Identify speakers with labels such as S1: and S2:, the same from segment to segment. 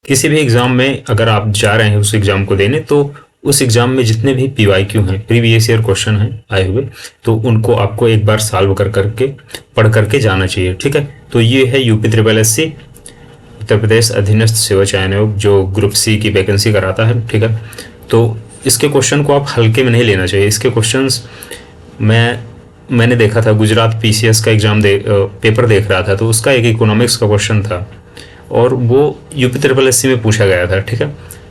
S1: किसी भी एग्ज़ाम में अगर आप जा रहे हैं उस एग्ज़ाम को देने, तो उस एग्ज़ाम में जितने भी पीवाईक्यू हैं, प्रीवियस ईयर क्वेश्चन हैं आए हुए, तो उनको आपको एक बार सॉल्व कर करके पढ़ करके जाना चाहिए। ठीक है, तो ये है यूपी ट्रिपल एस सी, उत्तर प्रदेश अधीनस्थ सेवा चयन आयोग, जो ग्रुप सी की वैकेंसी कराता है। ठीक है, तो इसके क्वेश्चन को आप हल्के में नहीं लेना चाहिए। इसके क्वेश्चंस मैंने देखा था, गुजरात पीसीएस का पेपर देख रहा था, तो उसका एक इकोनॉमिक्स का क्वेश्चन था और वो यूपी ट्रिपल एस सी में पूछा गया था। ठीक है,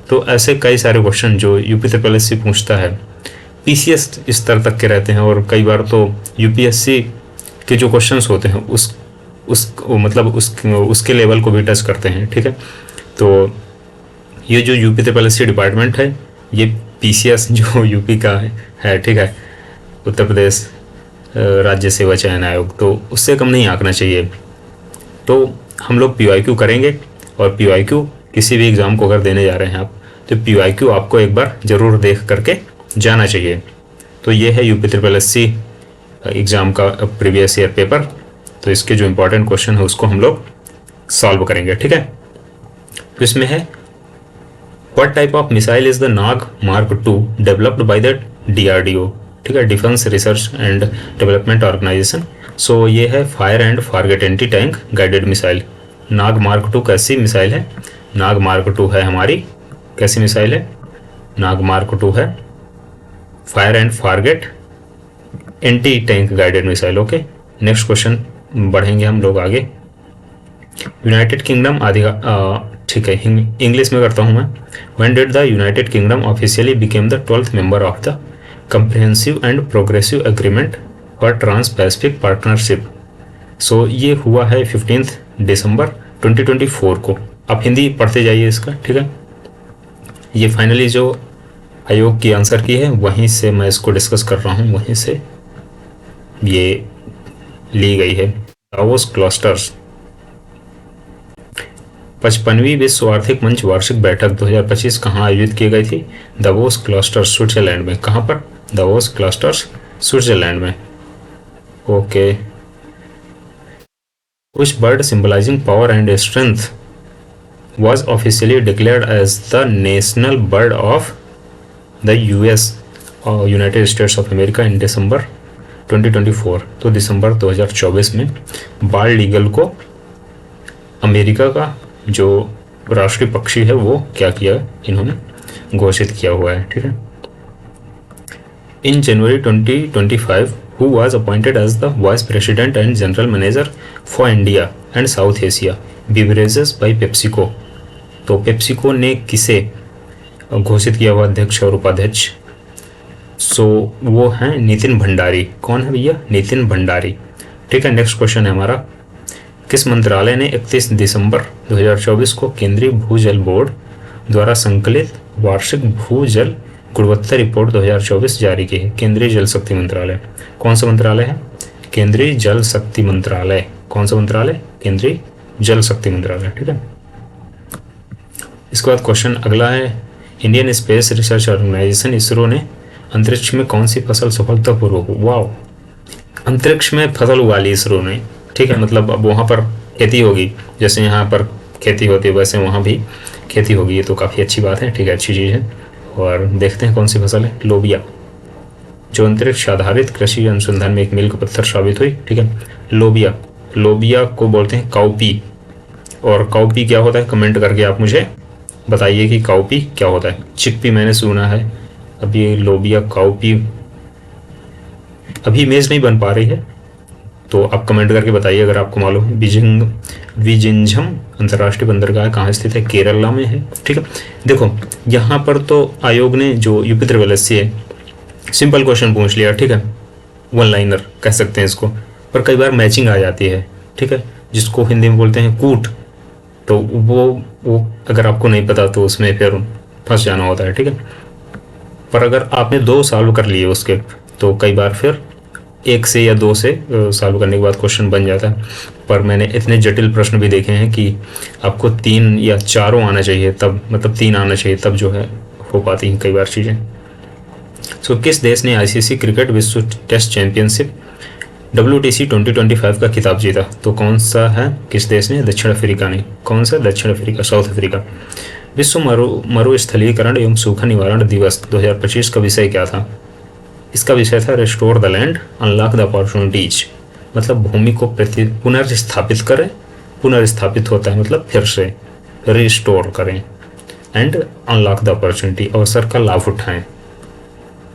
S1: तो ऐसे कई सारे क्वेश्चन जो यूपी ट्रिपल एस सी पूछता है, पीसीएस स्तर तक के रहते हैं, और कई बार तो यूपीएससी के जो क्वेश्चंस होते हैं उसके लेवल को भी टच करते हैं। ठीक है, तो ये जो UP triple S C department है, ये पीसीएस जो यूपी का है, ठीक है, उत्तर प्रदेश राज्य सेवा चयन आयोग, तो उससे कम नहीं आंकना चाहिए। तो हम लोग पीवाईक्यू करेंगे, और पीवाईक्यू किसी भी एग्ज़ाम को अगर देने जा रहे हैं आप, तो पीवाईक्यू आपको एक बार ज़रूर देख करके जाना चाहिए। तो ये है UP triple S C exam का प्रीवियस ईयर पेपर। तो इसके जो इम्पोर्टेंट क्वेश्चन है उसको हम लोग सॉल्व करेंगे। ठीक है, तो इसमें है what type of missile is the Nag mark 2 developed by the DRDO. ठीक है, defence research and development organisation. So ये है fire and forget anti tank guided missile. Nag mark 2 कैसी मिसाइल है? नाग मार्क 2 है हमारी कैसी मिसाइल है? नाग मार्क 2 है fire and forget anti tank guided missile. Okay, next question बढ़ेंगे हम लोग आगे। यूनाइटेड किंगडम ठीक है, इंग्लिश में करता हूँ मैं। When did the United Kingdom officially became the 12th member of the comprehensive and progressive agreement for trans pacific partnership. So ये हुआ है 15 दिसंबर 2024 को। आप हिंदी पढ़ते जाइए इसका। ठीक है, ये फाइनली जो आयोग की आंसर की है वहीं से मैं इसको डिस्कस कर रहा हूँ, वहीं से ये ली गई है। दावोस क्लस्टर्स 55वीं विश्व आर्थिक मंच वार्षिक बैठक 2025 कहाँ आयोजित की गई थी? दावोस क्लस्टर्स स्विट्जरलैंड में। कहाँ पर? दावोस क्लस्टर्स स्विट्जरलैंड में। Okay, which bird symbolizing power and strength was officially declared as the national bird of the US United States of America in December 2024। तो दिसंबर 2024 में बाल्ड ईगल को America का जो राष्ट्रीय पक्षी है वो क्या किया, इन्होंने घोषित किया हुआ है। ठीक है, इन जनवरी 2025 who was appointed as the Vice President and General Manager for India and South Asia Beverages by PepsiCo। तो पेप्सिको ने किसे घोषित किया हुआ अध्यक्ष और उपाध्यक्ष? सो वो हैं नितिन भंडारी। कौन है भैया? नितिन भंडारी। ठीक है, नेक्स्ट क्वेश्चन है हमारा, किस मंत्रालय ने 31 दिसंबर 2024 को केंद्रीय भूजल बोर्ड द्वारा संकलित वार्षिक भूजल गुणवत्ता रिपोर्ट 2024 जारी की है? केंद्रीय जल शक्ति मंत्रालय। कौन सा मंत्रालय है? केंद्रीय जल शक्ति मंत्रालय। कौन सा मंत्रालय? केंद्रीय जल शक्ति मंत्रालय। ठीक है, इसके बाद क्वेश्चन अगला है, Indian space research organisation ISRO ने अंतरिक्ष में कौन सी फसल सफलतापूर्वक, वाओ, अंतरिक्ष में फसल उगा ली इसरो ने। ठीक है, मतलब अब वहाँ पर खेती होगी, जैसे यहाँ पर खेती होती है वैसे वहाँ भी खेती होगी। ये तो काफ़ी अच्छी बात है। ठीक है, अच्छी चीज़ है। और देखते हैं कौन सी फसल है। लोबिया, जो अंतरिक्ष आधारित कृषि अनुसंधान में एक मील का पत्थर साबित हुई। ठीक है, लोबिया को बोलते हैं काउपी। और काउपी क्या होता है, कमेंट करके आप मुझे बताइए कि काउपी क्या होता है। चिकपी मैंने सुना है, अब ये लोबिया काउपी अभी इमेज नहीं बन पा रही है, तो आप कमेंट करके बताइए अगर आपको मालूम है। विजिंझम अंतर्राष्ट्रीय बंदरगाह कहाँ स्थित है? केरला में है। ठीक है, देखो यहाँ पर तो आयोग ने जो यूपी ट्रिपल एस सी है सिंपल क्वेश्चन पूछ लिया। ठीक है, वन लाइनर कह सकते हैं इसको, पर कई बार मैचिंग आ जाती है। ठीक है, जिसको हिंदी में बोलते हैं कूट, तो वो अगर आपको नहीं पता तो उसमें फिर फंस जाना होता है। ठीक है, पर अगर आपने 2 सॉल्व कर लिए उसके, तो कई बार फिर 1 से या 2 से सॉल्व करने के बाद क्वेश्चन बन जाता है। पर मैंने इतने जटिल प्रश्न भी देखे हैं कि आपको 3 या 4 आना चाहिए, तब मतलब 3 आना चाहिए, तब जो है हो पाती हैं कई बार चीज़ें। सो किस देश ने आईसीसी क्रिकेट विश्व टेस्ट चैंपियनशिप WTC 2025 का खिताब जीता तो कौन सा है, किस देश ने? दक्षिण अफ्रीका ने। कौन सा? दक्षिण अफ्रीका, साउथ अफ्रीका। विश्व मरुस्थलीकरण एवं सूखा निवारण दिवस 2025 का विषय क्या था? इसका विषय था restore the land, unlock the opportunities, मतलब भूमि को पुनर्स्थापित करें। पुनर्स्थापित होता है मतलब फिर से रिस्टोर करें, एंड अनलॉक द अपॉर्चुनिटी, अवसर का लाभ उठाएं।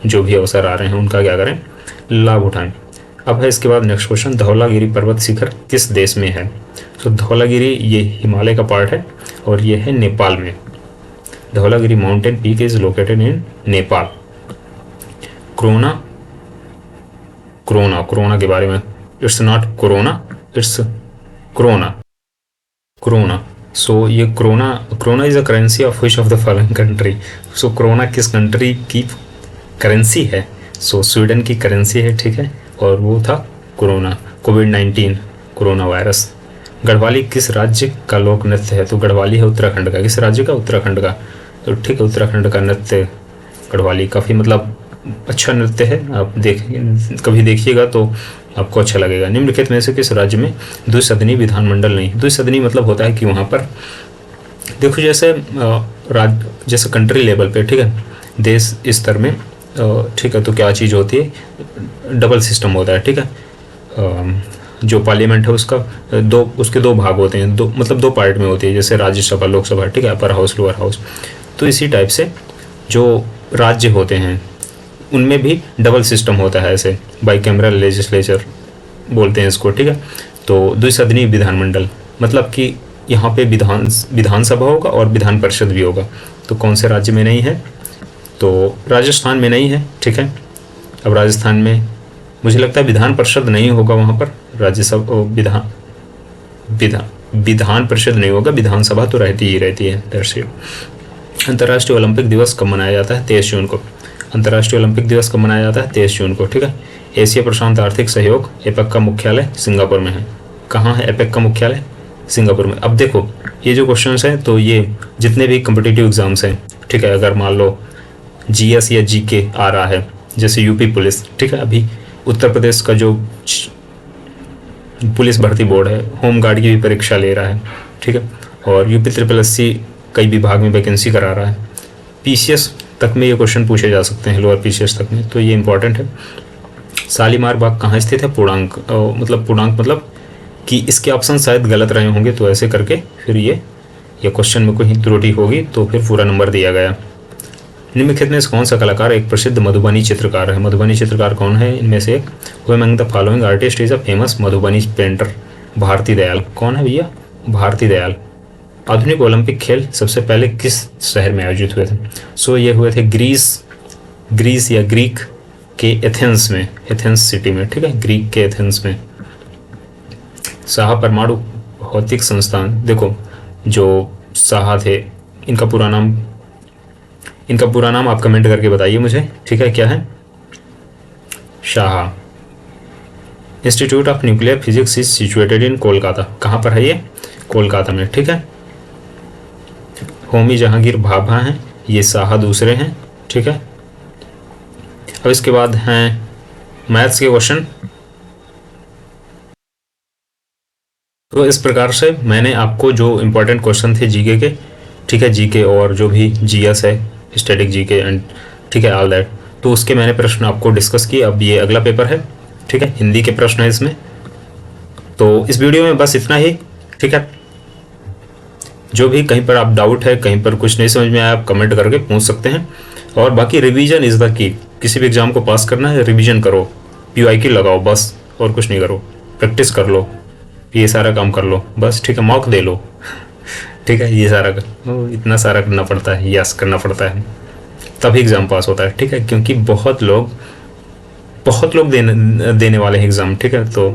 S1: जो भी अवसर आ रहे हैं उनका क्या करें? लाभ उठाएं। अब है इसके बाद नेक्स्ट क्वेश्चन, धौलागिरी पर्वत शिखर किस देश में है? तो धौलागिरी ये हिमालय का पार्ट है और ये है नेपाल में। Dhaulagiri mountain peak is located in Nepal. Koruna के बारे में, it's not corona, it's koruna. So ये koruna is a currency of which of the following country? So koruna किस कंट्री की करेंसी है? सो स्वीडन की करेंसी है, ठीक है, और वो था कोरोना, कोविड-19 कोरोना वायरस। गढ़वाली किस राज्य का लोक नृत्य है? तो गढ़वाली है उत्तराखंड का। किस राज्य का? उत्तराखंड का। तो ठीक है, उत्तराखंड का नृत्य गढ़वाली काफ़ी मतलब अच्छा नृत्य है। आप कभी देखिएगा तो आपको अच्छा लगेगा। निम्नलिखित में से किस राज्य में द्विसदनी विधानमंडल नहीं? द्विसदनी मतलब होता है कि वहाँ पर देखो जैसे कंट्री लेवल पे, ठीक है, देश स्तर में, ठीक है, तो क्या चीज़ होती है? डबल सिस्टम होता है, ठीक है। जो पार्लियामेंट है उसके दो भाग होते हैं, दो पार्ट में होती है, जैसे राज्यसभा, लोकसभा, ठीक है, अपर हाउस, लोअर हाउस। तो इसी टाइप से जो राज्य होते हैं उनमें भी डबल सिस्टम होता है, ऐसे बाईकैमरल लेजिस्लेचर बोलते हैं इसको, ठीक है। तो द्विसदनी विधानमंडल मतलब कि यहाँ पे विधानसभा होगा और विधान परिषद भी होगा। तो कौन से राज्य में नहीं है? तो राजस्थान में नहीं है, ठीक है। अब राजस्थान में मुझे लगता है विधान परिषद नहीं होगा, वहाँ पर राज्यसभा विधान परिषद नहीं होगा, विधानसभा तो रहती ही रहती है। दर्शक, अंतर्राष्ट्रीय ओलंपिक दिवस कब मनाया जाता है? 23 जून को। अंतर्राष्ट्रीय ओलंपिक दिवस कब मनाया जाता है? 23 जून को, ठीक है। एशिया प्रशांत आर्थिक सहयोग एपेक का मुख्यालय सिंगापुर में है। कहाँ है एपेक का मुख्यालय? सिंगापुर में। अब देखो ये जो क्वेश्चन हैं, तो ये जितने भी कम्पिटिटिव एग्जाम्स हैं, ठीक है, अगर मान लो GS या GK आ रहा है, जैसे यूपी पुलिस, ठीक है, अभी उत्तर प्रदेश का जो पुलिस भर्ती बोर्ड है होमगार्ड की भी परीक्षा ले रहा है, ठीक है, और UP-SSC कई विभाग में वैकेंसी करा रहा है। PCS तक में ये क्वेश्चन पूछे जा सकते हैं, लोअर PCS तक में, तो ये इंपॉर्टेंट है। शालीमार बाग कहाँ स्थित है? पूर्णांक मतलब कि इसके ऑप्शन शायद गलत रहे होंगे, तो ऐसे करके फिर ये क्वेश्चन में कोई त्रुटि होगी तो फिर पूरा नंबर दिया गया। निम्नलिखित में से कौन सा कलाकार एक प्रसिद्ध मधुबनी चित्रकार है? मधुबनी चित्रकार कौन है इनमें से एक? Who among the following artist is a famous Madhubani painter? Bharti Dayal. कौन है भैया? भारती दयाल। आधुनिक ओलंपिक खेल सबसे पहले किस शहर में आयोजित हुए थे? सो ये हुए थे ग्रीस या ग्रीक के एथेंस में, एथेंस सिटी में, ठीक है, ग्रीक के एथेंस में। साहा परमाणु भौतिक संस्थान, देखो जो साहा थे इनका पूरा नाम आप कमेंट करके बताइए मुझे, ठीक है, क्या है? Shah. Institute of nuclear physics is situated in Kolkata. कहाँ पर है ये? कोलकाता में, ठीक है। होमी जहांगीर भाभा हैं, ये साहा दूसरे हैं, ठीक है। अब इसके बाद हैं मैथ्स के क्वेश्चन। तो इस प्रकार से मैंने आपको जो इम्पोर्टेंट क्वेश्चन थे जीके के, ठीक है, जीके और जो भी जीएस है, स्टैटिक जीके एंड, ठीक है, ऑल दैट, तो उसके मैंने प्रश्न आपको डिस्कस किए। अब ये अगला पेपर है, ठीक है, हिंदी के प्रश्न है इसमें। तो इस वीडियो में बस इतना ही, ठीक है। जो भी कहीं पर आप डाउट है, कहीं पर कुछ नहीं समझ में आया, आप कमेंट करके पूछ सकते हैं। और बाकी रिवीजन इज द की। किसी भी एग्जाम को पास करना है, रिवीजन करो, PYQ लगाओ बस, और कुछ नहीं करो, प्रैक्टिस कर लो, ये सारा काम कर लो बस, ठीक है, मॉक दे लो, ठीक है, ये सारा इतना सारा करना पड़ता है, यस करना पड़ता है, तभी एग्ज़ाम पास होता है, ठीक है, क्योंकि बहुत लोग देने वाले हैं एग्ज़ाम, ठीक है। तो